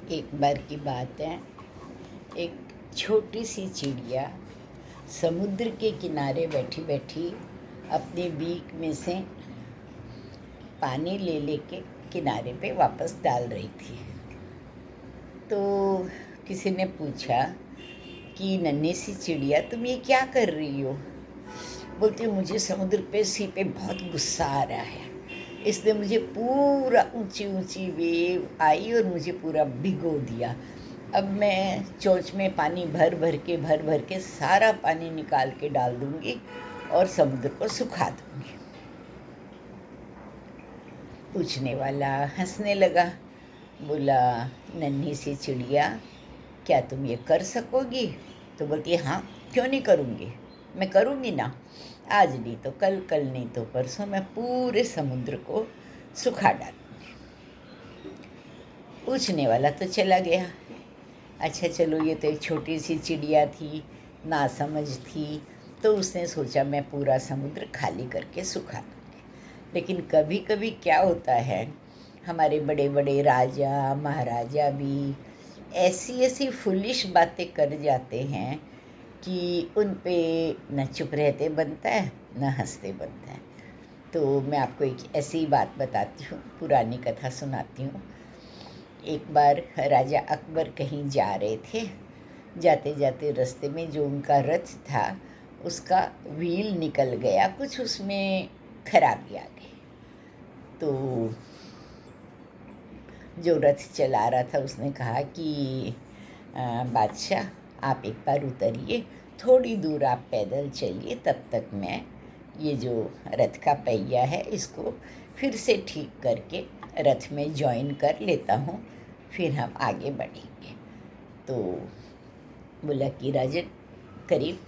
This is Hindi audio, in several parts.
एक बार की बात है। एक छोटी सी चिड़िया समुद्र के किनारे बैठी बैठी अपने बीक में से पानी ले लेके किनारे पे वापस डाल रही थी। तो किसी ने पूछा कि नन्ही सी चिड़िया, तुम ये क्या कर रही हो? बोलती, मुझे समुद्र पे सी पे बहुत गुस्सा आ रहा है। इसने मुझे पूरा ऊंची ऊंची वेव आई और मुझे पूरा भिगो दिया। अब मैं चोंच में पानी भर भर के सारा पानी निकाल के डाल दूंगी और समुद्र को सुखा दूंगी। पूछने वाला हंसने लगा, बोला, नन्ही सी चिड़िया, क्या तुम ये कर सकोगी? तो बोलती, हाँ, क्यों नहीं करूँगी, मैं करूँगी ना। आज नहीं तो कल, कल नहीं तो परसों मैं पूरे समुद्र को सुखा डालूंगी। पूछने वाला तो चला गया। अच्छा चलो, ये तो एक छोटी सी चिड़िया थी, नासमझ थी, तो उसने सोचा मैं पूरा समुद्र खाली करके सुखा दूँगी। लेकिन कभी कभी क्या होता है, हमारे बड़े बड़े राजा महाराजा भी ऐसी ऐसी फुलिश बातें कर जाते हैं कि उन पे न चुप रहते बनता है न हंसते बनता है। तो मैं आपको एक ऐसी बात बताती हूँ, पुरानी कथा सुनाती हूँ। एक बार राजा अकबर कहीं जा रहे थे। जाते जाते रास्ते में जो उनका रथ था उसका व्हील निकल गया, कुछ उसमें खराबी आ गई। तो जो रथ चला रहा था उसने कहा कि बादशाह, आप एक बार उतरिए, थोड़ी दूर आप पैदल चलिए, तब तक मैं ये जो रथ का पहिया है इसको फिर से ठीक करके रथ में जॉइन कर लेता हूँ, फिर हम आगे बढ़ेंगे। तो बोला कि राजन, करीब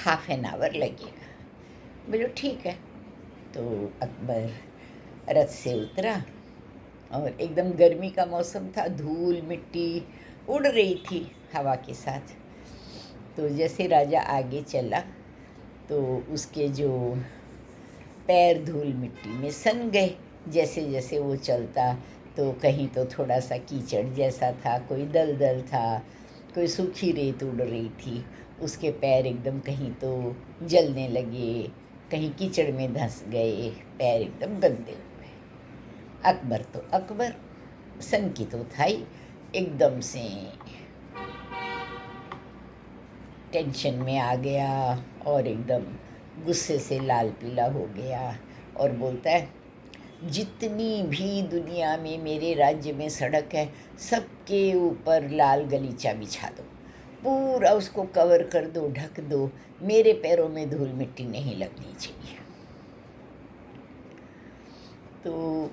हाफ एन आवर लगेगा। बोलो ठीक है। तो अकबर रथ से उतरा और एकदम गर्मी का मौसम था, धूल मिट्टी उड़ रही थी हवा के साथ। तो जैसे राजा आगे चला तो उसके जो पैर धूल मिट्टी में सन गए। जैसे जैसे वो चलता तो कहीं तो थोड़ा सा कीचड़ जैसा था, कोई दलदल था, कोई सूखी रेत उड़ रही थी। उसके पैर एकदम कहीं तो जलने लगे, कहीं कीचड़ में धंस गए, पैर एकदम गंदे हो गए। अकबर तो अकबर, सन की तो था ही, एकदम से टेंशन में आ गया और एकदम गुस्से से लाल पीला हो गया और बोलता है, जितनी भी दुनिया में मेरे राज्य में सड़क है सबके ऊपर लाल गलीचा बिछा दो, पूरा उसको कवर कर दो, ढक दो, मेरे पैरों में धूल मिट्टी नहीं लगनी चाहिए। तो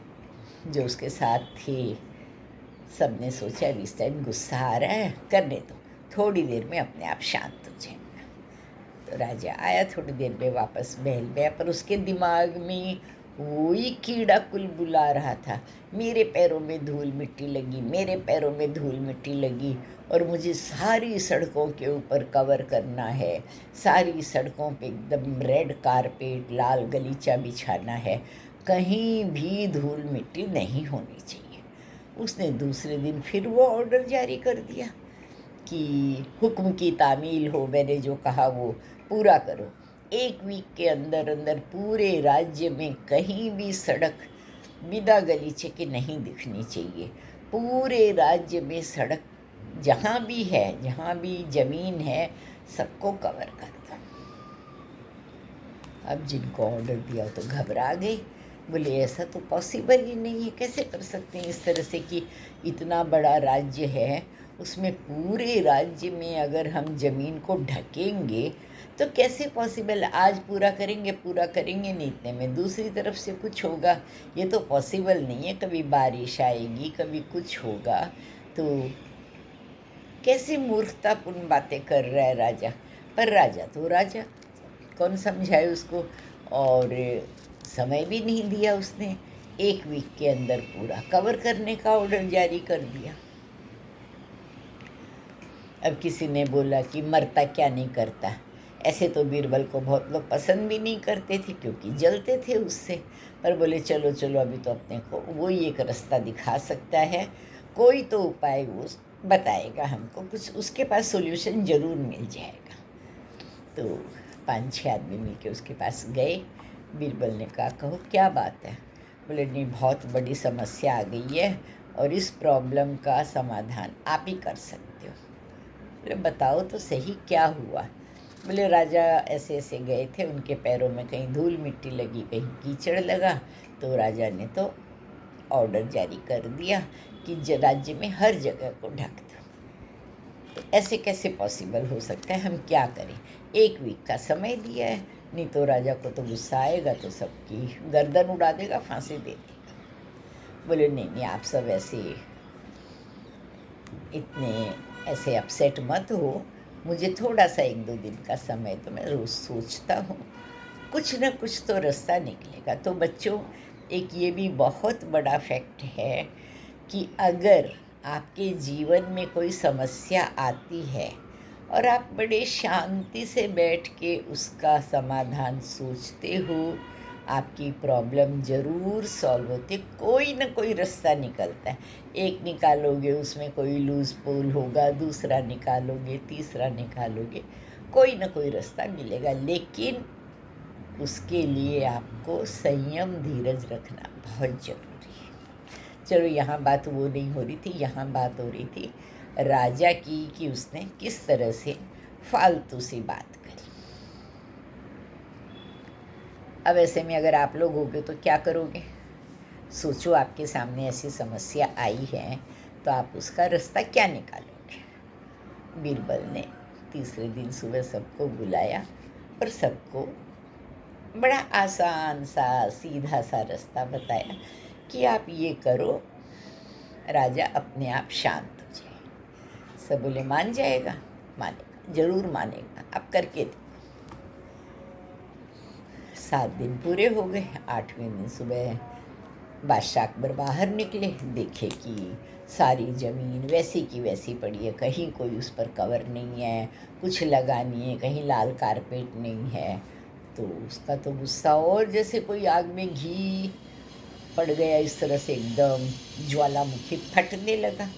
जो उसके साथ थे सब ने सोचा इस टाइम गुस्सा आ रहा है, करने दो, थोड़ी देर में अपने आप शांत हो जाएगा। तो राजा आया, थोड़ी देर में वापस बहल गया, पर उसके दिमाग में वही कीड़ा कुल बुला रहा था, मेरे पैरों में धूल मिट्टी लगी, मेरे पैरों में धूल मिट्टी लगी, और मुझे सारी सड़कों के ऊपर कवर करना है, सारी सड़कों पे एकदम रेड कारपेट, लाल गलीचा बिछाना है, कहीं भी धूल मिट्टी नहीं होनी चाहिए। उसने दूसरे दिन फिर वो ऑर्डर जारी कर दिया कि हुक्म की तामील हो, मैंने जो कहा वो पूरा करो। एक वीक के अंदर अंदर पूरे राज्य में कहीं भी सड़क बिना गलीचे के नहीं दिखनी चाहिए। पूरे राज्य में सड़क जहाँ भी है, जहाँ भी ज़मीन है, सबको कवर कर दो। अब जिनको ऑर्डर दिया तो घबरा गए, बोले ऐसा तो पॉसिबल ही नहीं है, कैसे कर सकते हैं इस तरह से कि इतना बड़ा राज्य है, उसमें पूरे राज्य में अगर हम ज़मीन को ढकेंगे तो कैसे पॉसिबल, आज पूरा करेंगे नहीं, इतने में दूसरी तरफ से कुछ होगा, ये तो पॉसिबल नहीं है, कभी बारिश आएगी, कभी कुछ होगा। तो कैसे मूर्खतापूर्ण बातें कर रहा है राजा। पर राजा तो राजा, कौन समझाए उसको। और समय भी नहीं दिया उसने, एक वीक के अंदर पूरा कवर करने का ऑर्डर जारी कर दिया। अब किसी ने बोला कि मरता क्या नहीं करता। ऐसे तो बीरबल को बहुत लोग पसंद भी नहीं करते थे क्योंकि जलते थे उससे, पर बोले चलो चलो, अभी तो अपने को वो ही एक रास्ता दिखा सकता है, कोई तो उपाय वो बताएगा हमको, कुछ उसके पास सॉल्यूशन ज़रूर मिल जाएगा। तो 5-6 आदमी मिलके उसके पास गए। बीरबल ने कहा, कहो क्या बात है? बोले, नहीं, बहुत बड़ी समस्या आ गई है और इस प्रॉब्लम का समाधान आप ही कर सकते हो। बोले, बताओ तो सही क्या हुआ? बोले, राजा ऐसे ऐसे गए थे, उनके पैरों में कहीं धूल मिट्टी लगी, कहीं कीचड़ लगा, तो राजा ने तो ऑर्डर जारी कर दिया कि राज्य में हर जगह को ढक दो। तो ऐसे कैसे पॉसिबल हो सकता है? हम क्या करें? 1 वीक का समय दिया है, नहीं तो राजा को तो गुस्सा आएगा, तो सबकी गर्दन उड़ा देगा, फांसी दे देगा। बोले, नहीं नहीं, आप सब इतने ऐसे अपसेट मत हो, मुझे थोड़ा सा 1-2 दिन का समय, तो मैं रोज़ सोचता हूँ कुछ न कुछ तो रास्ता निकलेगा। तो बच्चों, एक ये भी बहुत बड़ा फैक्ट है कि अगर आपके जीवन में कोई समस्या आती है और आप बड़े शांति से बैठ के उसका समाधान सोचते हो, आपकी प्रॉब्लम ज़रूर सॉल्व होती है। कोई ना कोई रास्ता निकलता है। एक निकालोगे, उसमें कोई लूज़ पोल होगा, दूसरा निकालोगे, तीसरा निकालोगे, कोई ना कोई रास्ता मिलेगा। लेकिन उसके लिए आपको संयम, धीरज रखना बहुत ज़रूरी है। चलो, यहाँ बात वो नहीं हो रही थी, यहाँ बात हो रही थी राजा की कि उसने किस तरह से फालतू सी बात करी। अब ऐसे में अगर आप लोग होगे तो क्या करोगे? सोचो, आपके सामने ऐसी समस्या आई है तो आप उसका रास्ता क्या निकालोगे? बीरबल ने तीसरे दिन सुबह सबको बुलाया और सबको बड़ा आसान सा सीधा सा रास्ता बताया कि आप ये करो, राजा अपने आप शांत हो जाए। सब बोले, मान जाएगा? मानेगा, ज़रूर मानेगा, आप करके दो। 7 दिन पूरे हो गए। 8वें दिन सुबह बादशाह अकबर बाहर निकले, देखे कि सारी ज़मीन वैसी की वैसी पड़ी है, कहीं कोई उस पर कवर नहीं है, कुछ लगा नहीं है, कहीं लाल कारपेट नहीं है। तो उसका तो गुस्सा, और जैसे कोई आग में घी पड़ गया, इस तरह से एकदम ज्वालामुखी फटने लगा।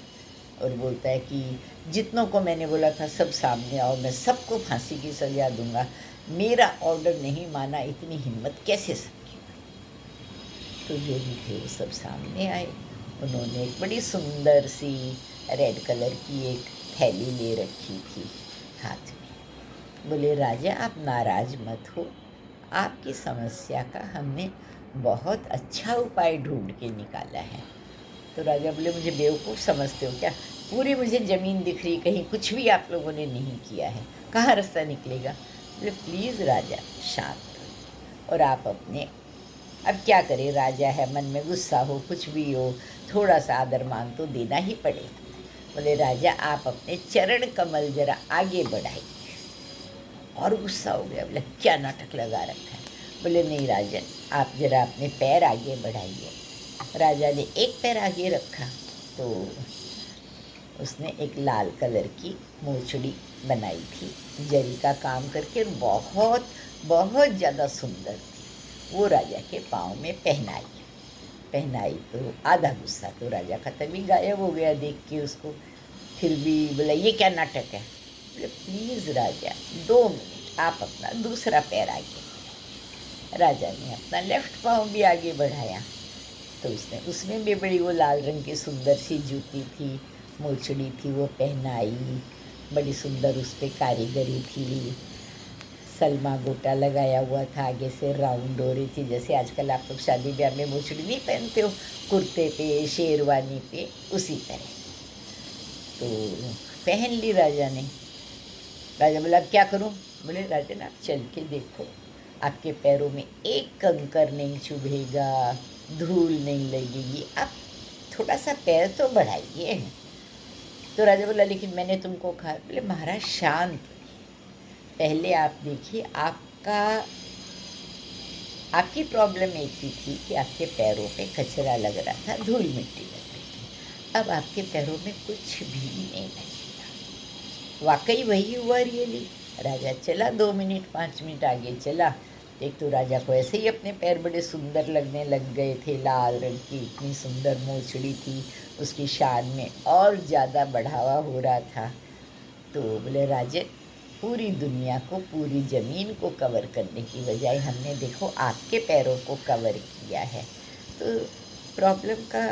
और बोलता है कि जितनों को मैंने बोला था सब सामने आओ, मैं सबको फांसी की सज़ा दूंगा, मेरा ऑर्डर नहीं माना, इतनी हिम्मत कैसे सबकी? तो जो भी थे वो सब सामने आए। उन्होंने एक बड़ी सुंदर सी रेड कलर की एक थैली ले रखी थी हाथ में। बोले, राजा आप नाराज़ मत हो, आपकी समस्या का हमने बहुत अच्छा उपाय ढूंढ के निकाला है। तो राजा बोले, मुझे बेवकूफ़ समझते हो क्या? पूरी मुझे ज़मीन दिख रही, कहीं कुछ भी आप लोगों ने नहीं किया है, कहाँ रास्ता निकलेगा? बोले, प्लीज़ राजा शांत हो, और आप अपने, अब क्या करें, राजा है, मन में गुस्सा हो, कुछ भी हो, थोड़ा सा आदर मान तो देना ही पड़ेगा। बोले, राजा आप अपने चरण कमल जरा आगे बढ़ाइए। और गुस्सा हो गया, बोले, क्या नाटक लगा रखा है? बोले, नहीं राजन, आप जरा अपने पैर आगे बढ़ाइए। राजा ने एक पैर आगे रखा तो उसने एक लाल कलर की मोचड़ी बनाई थी, जरी का काम करके, बहुत बहुत ज़्यादा सुंदर थी। वो राजा के पाँव में पहनाई तो आधा गुस्सा तो राजा का तभी गायब हो गया देख के उसको। फिर भी बोला, ये क्या नाटक है? बोले, प्लीज़ राजा 2 मिनट, आप अपना दूसरा पैर आगे। राजा ने अपना लेफ्ट पाँव भी आगे बढ़ाया तो उसमें भी बड़ी वो लाल रंग की सुंदर सी जूती थी, मोचड़ी थी, वो पहनाई। बड़ी सुंदर उस पर कारीगरी थी, सलमा गोटा लगाया हुआ था, आगे से राउंड हो रही थी, जैसे आजकल आप लोग शादी ब्याह में मोचड़ी नहीं पहनते हो, कुर्ते पे, शेरवानी पे, उसी तरह। तो पहन ली राजा ने। राजा बोला, अब क्या करूं? बोले, राजन आप चल के देखो, आपके पैरों में एक कंकर नहीं चुभेगा, धूल नहीं लगेगी, आप थोड़ा सा पैर तो बढ़ाइए। तो राजा बोला, लेकिन मैंने तुमको कहा। बोले, महाराज शांत, पहले आप देखिए, आपकी प्रॉब्लम एक ही थी कि आपके पैरों पे कचरा लग रहा था, धूल मिट्टी लग रही थी। अब आपके पैरों में कुछ भी नहीं लगेगा। वाकई वही हुआ, रियली। राजा चला 2 मिनट 5 मिनट आगे चला एक तो राजा को ऐसे ही अपने पैर बड़े सुंदर लगने लग गए थे, लाल रंग की इतनी सुंदर मोचड़ी थी, उसकी शान में और ज़्यादा बढ़ावा हो रहा था। तो बोले राजन, पूरी दुनिया को, पूरी ज़मीन को कवर करने की बजाय हमने देखो आपके पैरों को कवर किया है, तो प्रॉब्लम का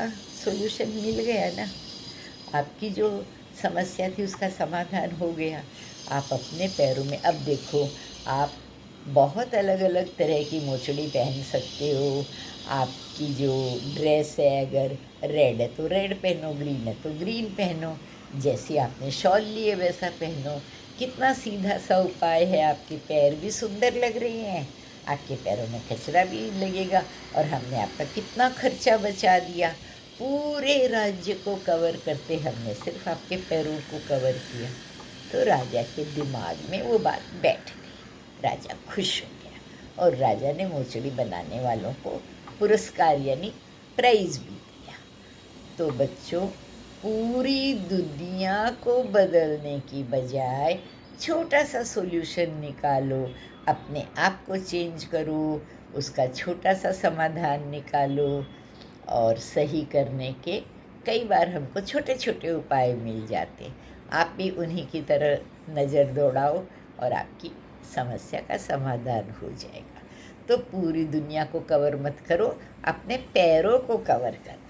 सॉल्यूशन मिल गया ना। आपकी जो समस्या थी उसका समाधान हो गया। आप अपने पैरों में अब देखो, आप बहुत अलग अलग तरह की मोचड़ी पहन सकते हो। आपकी जो ड्रेस है, अगर रेड है तो रेड पहनो, ग्रीन है तो ग्रीन पहनो, जैसी आपने शॉल ली है वैसा पहनो। कितना सीधा सा उपाय है, आपके पैर भी सुंदर लग रहे हैं, आपके पैरों में कचरा भी लगेगा, और हमने आपका कितना खर्चा बचा दिया। पूरे राज्य को कवर करते हमने सिर्फ आपके पैरों को कवर किया। तो राजा के दिमाग में वो बात बैठ गई, राजा खुश हो गया, और राजा ने मोचड़ी बनाने वालों को पुरस्कार यानी प्राइज़ भी दिया। तो बच्चों, पूरी दुनिया को बदलने की बजाय छोटा सा सॉल्यूशन निकालो, अपने आप को चेंज करो, उसका छोटा सा समाधान निकालो, और सही करने के कई बार हमको छोटे छोटे उपाय मिल जाते। आप भी उन्हीं की तरह नज़र दौड़ाओ और आपकी समस्या का समाधान हो जाएगा। तो पूरी दुनिया को कवर मत करो, अपने पैरों को कवर करो।